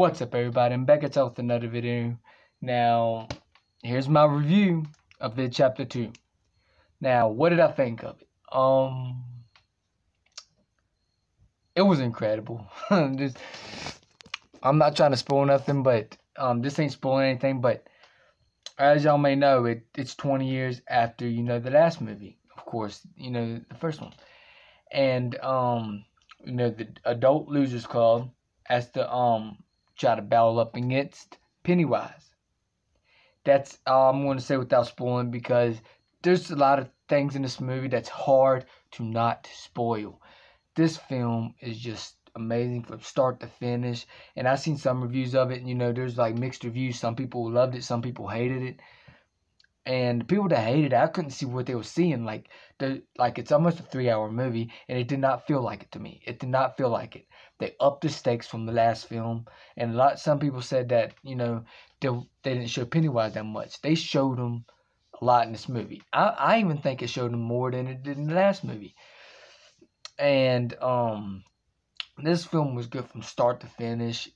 What's up, everybody? I'm back at y'all with another video. Now, here's my review of Vid Chapter 2. Now, what did I think of it? It was incredible. I'm not trying to spoil nothing, but this ain't spoiling anything. But as y'all may know, it's 20 years after the last movie, of course, the first one, and the Adult Losers Club has to try to battle up against Pennywise. That's all I'm going to say without spoiling, because there's a lot of things in this movie that's hard to not spoil. This film is just amazing from start to finish, and I've seen some reviews of it, and there's like mixed reviews. Some people loved it, some people hated it. And the people that hated it, I couldn't see what they were seeing. Like it's almost a 3-hour movie, and it did not feel like it to me. It did not feel like it. They upped the stakes from the last film, and some people said that they didn't show Pennywise that much. They showed him a lot in this movie. I even think it showed him more than it did in the last movie. And this film was good from start to finish.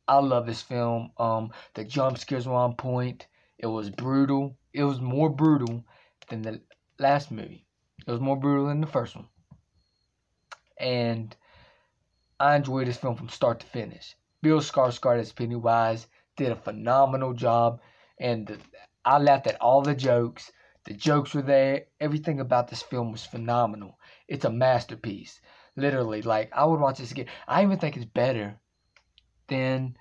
I love this film. The jump scares were on point. It was brutal. It was more brutal than the last movie. It was more brutal than the first one. And I enjoyed this film from start to finish. Bill Skarsgård as Pennywise did a phenomenal job. And I laughed at all the jokes. The jokes were there. Everything about this film was phenomenal. It's a masterpiece. Literally, like, I would watch this again. I even think it's better than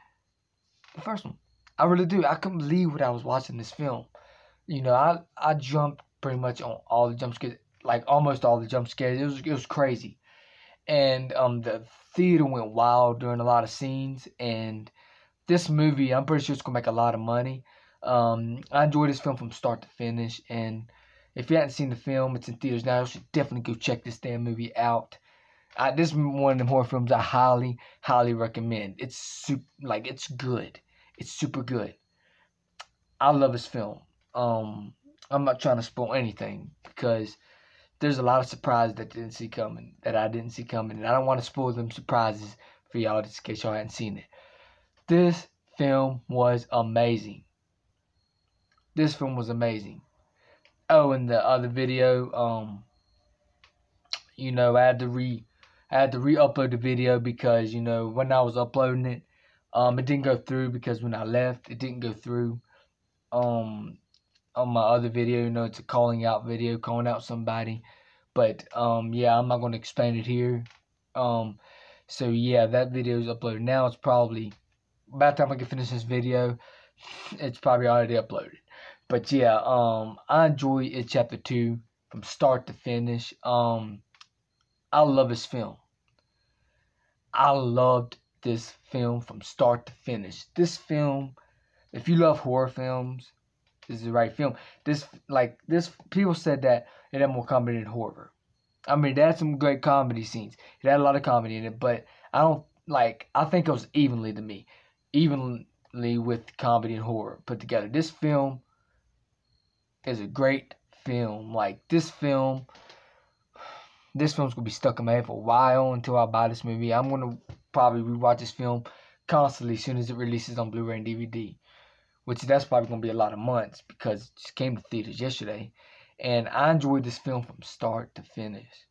the first one. I really do. I couldn't believe what I was watching this film. I jumped pretty much on all the jump scares, like almost all the jump scares. It was crazy. And the theater went wild during a lot of scenes. And this movie, I'm pretty sure it's gonna make a lot of money. I enjoyed this film from start to finish. And if you haven't seen the film, it's in theaters now. You should definitely go check this damn movie out. This is one of the horror films I highly, highly recommend. It's good. It's super good. I love this film. I'm not trying to spoil anything, because there's a lot of surprises that I didn't see coming, and I don't want to spoil them surprises for y'all, just in case y'all hadn't seen it. This film was amazing. This film was amazing. Oh, and the other video, I had to re-upload the video because when I was uploading it, it didn't go through, because when I left, it didn't go through. On my other video, it's a calling out video, calling out somebody. But yeah, I'm not going to explain it here. So yeah, that video is uploaded now. It's probably, by the time I can finish this video, it's probably already uploaded. But yeah, I enjoy It Chapter 2 from start to finish. I love this film. I loved this film from start to finish. This film, if you love horror films, this is the right film. This people said that it had more comedy than horror. I mean, it had some great comedy scenes. It had a lot of comedy in it, but I think it was evenly with comedy and horror put together. This film is a great film. This film's gonna be stuck in my head for a while until I buy this movie. I'm gonna probably rewatch this film constantly as soon as it releases on Blu-ray and DVD. Which that's probably going to be a lot of months, because it just came to theaters yesterday. And I enjoyed this film from start to finish.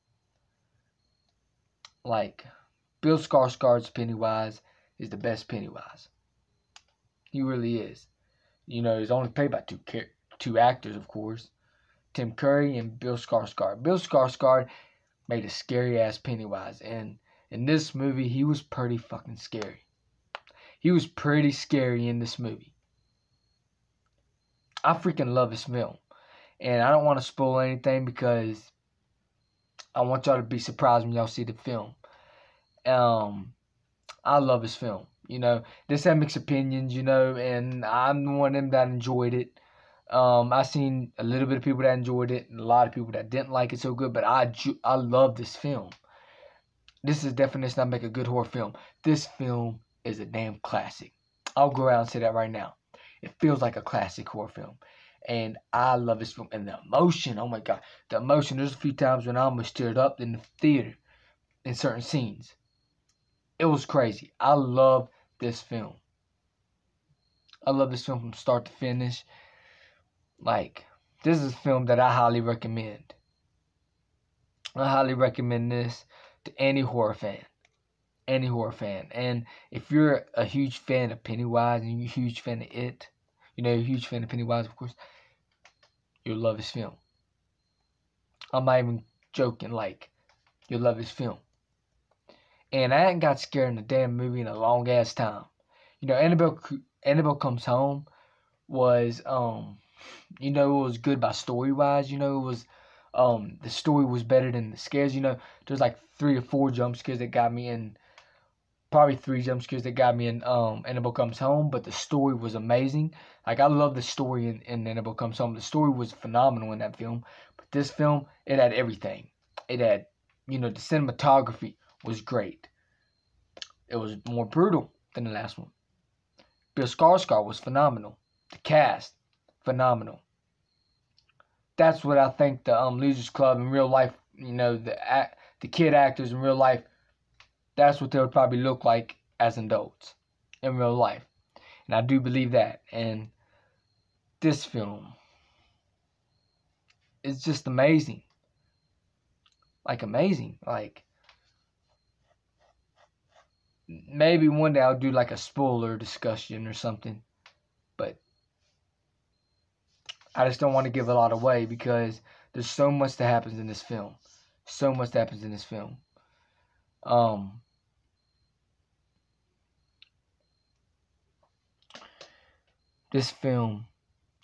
Bill Skarsgård's Pennywise is the best Pennywise. He really is. He's only played by two actors, of course. Tim Curry and Bill Skarsgård. Bill Skarsgård made a scary-ass Pennywise. And in this movie, he was pretty fucking scary. He was pretty scary in this movie. I freaking love this film. And I don't want to spoil anything, because I want y'all to be surprised when y'all see the film. I love this film. This had mixed opinions, and I'm one of them that enjoyed it. I've seen a little bit of people that enjoyed it, and a lot of people that didn't like it so good, but I love this film. This is the definition I make a good horror film. This film is a damn classic. I'll go out and say that right now. It feels like a classic horror film. And I love this film. And the emotion, oh my God. The emotion, there's a few times when I almost teared up in the theater in certain scenes. It was crazy. I love this film. I love this film from start to finish. Like, this is a film that I highly recommend. I highly recommend this to any horror fan. Any horror fan. And if you're a huge fan of Pennywise and you're a huge fan of It, you know, you're a huge fan of Pennywise, of course, you'll love this film. I'm not even joking. Like, you'll love this film. And I hadn't got scared in a damn movie in a long ass time. You know, Annabelle Comes Home was you know, it was good by story wise. You know, it was the story was better than the scares. You know, there's like 3 or 4 jump scares that got me in. Probably 3 jump scares that got me in Annabelle Comes Home, but the story was amazing. Like, I love the story in Annabelle Comes Home. The story was phenomenal in that film. But this film, it had everything. It had, you know, the cinematography was great. It was more brutal than the last one. Bill Skarsgård was phenomenal. The cast, phenomenal. That's what I think the Losers Club in real life, you know, the kid actors in real life, that's what they would probably look like as adults in real life. And I do believe that. And this film is just amazing. Like, amazing. Like, maybe one day I'll do like a spoiler discussion or something. But I just don't want to give a lot away because there's so much that happens in this film. So much that happens in this film. This film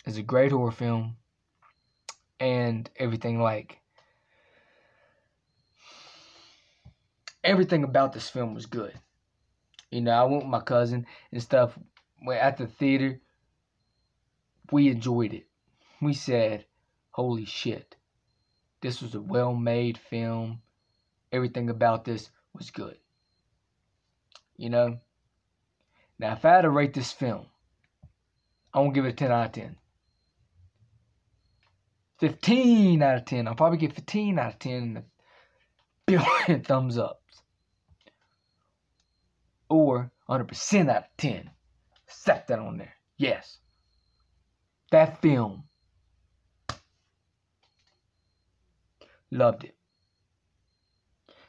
is a great horror film, and everything about this film was good. You know, I went with my cousin and stuff. At the theater, we enjoyed it. We said, holy shit, this was a well-made film. Everything about this was good. You know? Now, if I had to rate this film, I won't give it a 10 out of 10. 15 out of 10. I'll probably give 15 out of 10 and a billion thumbs ups. Or 100% out of 10. Set that on there. Yes. That film. Loved it.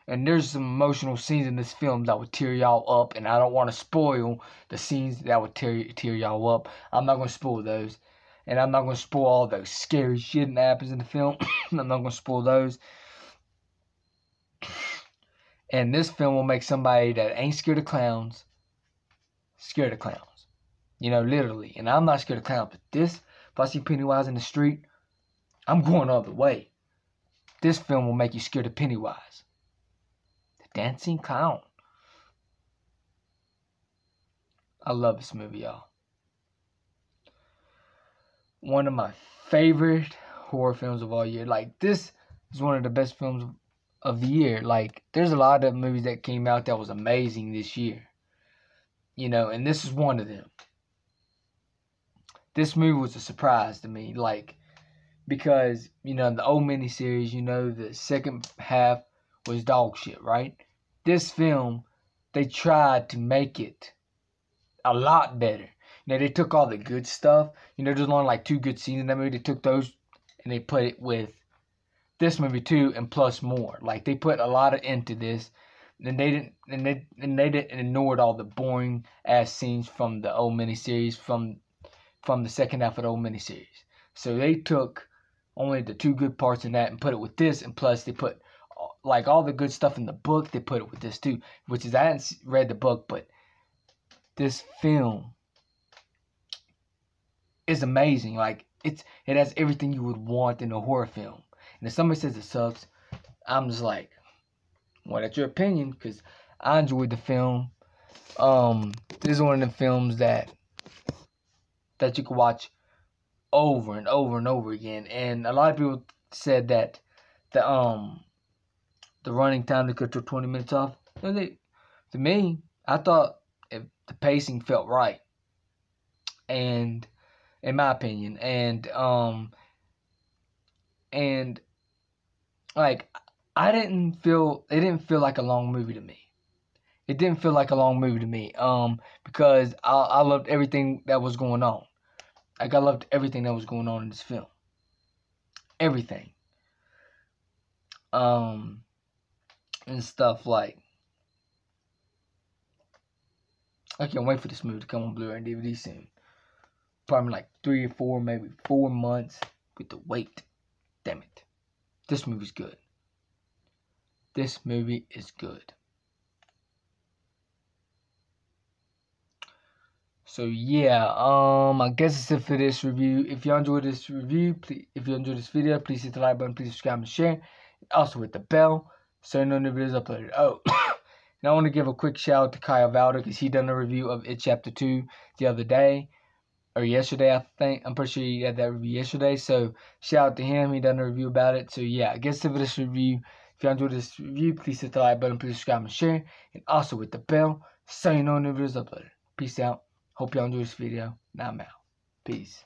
And there's some emotional scenes in this film that would tear y'all up. And I don't want to spoil the scenes that would tear y'all up. I'm not going to spoil those. And I'm not going to spoil all those scary shit that happens in the film. I'm not going to spoil those. And this film will make somebody that ain't scared of clowns scared of clowns. You know, literally. And I'm not scared of clowns. But this, if I see Pennywise in the street, I'm going all the way. This film will make you scared of Pennywise. The dancing clown. I love this movie, y'all. One of my favorite horror films of all year. Like, this is one of the best films of the year. Like, there's a lot of movies that came out that was amazing this year. You know, and this is one of them. This movie was a surprise to me. Like, because, you know, the old miniseries, you know, the second half was dog shit, right? This film, they tried to make it a lot better. You know, they took all the good stuff. You know, there's only like 2 good scenes in that movie. They took those and they put it with this movie too, and plus more. Like, they put a lot into this, and they didn't ignored all the boring ass scenes from the old miniseries, from the second half of the old miniseries. So they took only the 2 good parts in that and put it with this, and plus they put like all the good stuff in the book. They put it with this too, which is, I hadn't read the book, but this film is amazing. Like, it has everything you would want in a horror film. And if somebody says it sucks, I'm just like, well, that's your opinion, because I enjoyed the film. This is one of the films that you can watch over and over and over again. And a lot of people said that the running time, they could took 20 minutes off. To me, I thought the pacing felt right, and in my opinion, and like, it didn't feel like a long movie to me. It didn't feel like a long movie to me. Because I loved everything that was going on. Like, I loved everything that was going on in this film. Everything. And stuff like. I can't wait for this movie to come on Blu-ray and DVD soon. Probably like 3 or 4, maybe 4 months with the wait. Damn it. This movie's good. This movie is good. So yeah, I guess it's it for this review. If you enjoyed this review, if you enjoyed this video, please hit the like button, please subscribe and share. And also hit the bell so you know when the videos uploaded. Oh, and I want to give a quick shout out to Kyle Valder because he done a review of It Chapter 2 the other day. Or yesterday, I think. I'm pretty sure he had that review yesterday. So shout out to him. He done a review about it. So yeah, I guess for this review, if you enjoyed this review, please hit the like button, please subscribe and share. And also hit the bell so you know when the videos uploaded. Peace out. Hope y'all enjoy this video. Now I'm out. Peace.